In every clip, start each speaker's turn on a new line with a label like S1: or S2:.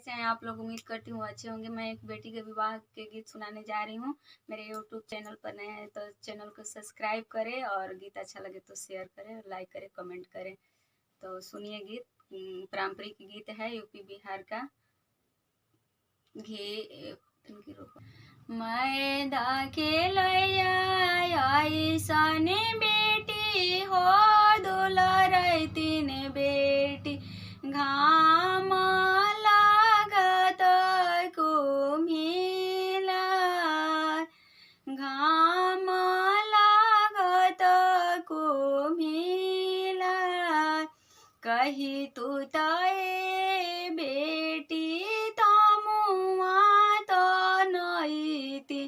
S1: कैसे हैं आप लोग? उम्मीद करती हूँ अच्छे होंगे। मैं एक बेटी के विवाह के गीत सुनाने जा रही हूँ। मेरे यूट्यूब चैनल पर नए हैं तो चैनल को सब्सक्राइब करें और गीत अच्छा लगे तो शेयर करें, लाइक करें, कमेंट करें। तो सुनिए गीत। पारंपरिक गीत है यूपी बिहार का। घे मैं दाखे लैया बेटी हो दुलारै तीन बेटी घाम लागत कुम्हिला घाम लागत कुम्हिला कही तू तय बेटी तमुआ तो नैती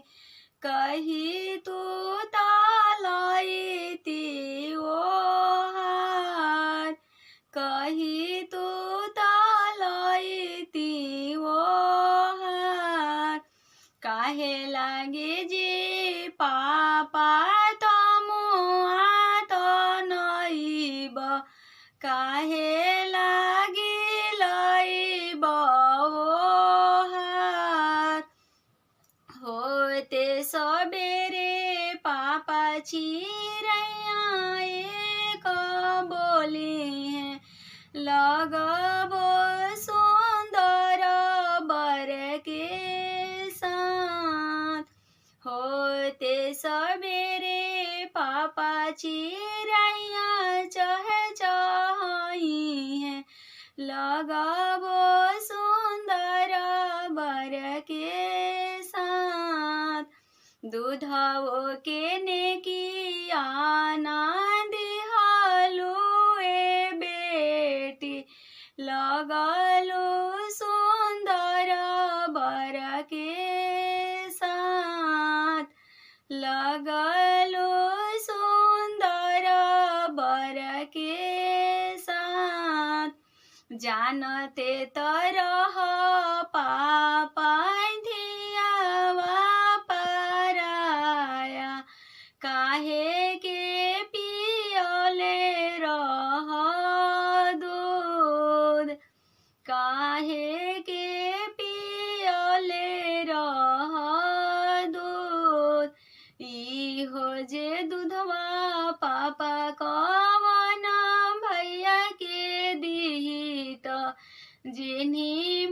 S1: कही तू तलैती ओहार कही तू तलैती ओहार काहे लागे जे पापा तमुआ तो नैब काहे लागे लैब ओहार होते सबेरे पापा चिरैया एक बोली है लगबो सुंदर बर के साथ होते सबेरे पापा चिरैया चहचहाई है लगबो सुंदर बर के साथ दूधवो के नेकिया ना दिहालू ए बेटी लगलू सुंदर बर के साथ लगलू सुंदर बर के साथ जानते तरह पापा धियावा पराया काहे के पियले रह दूध काहे के पियले रह दूध इहो जे दूधवा पापा कवन भैया के दी तो जिन्हीं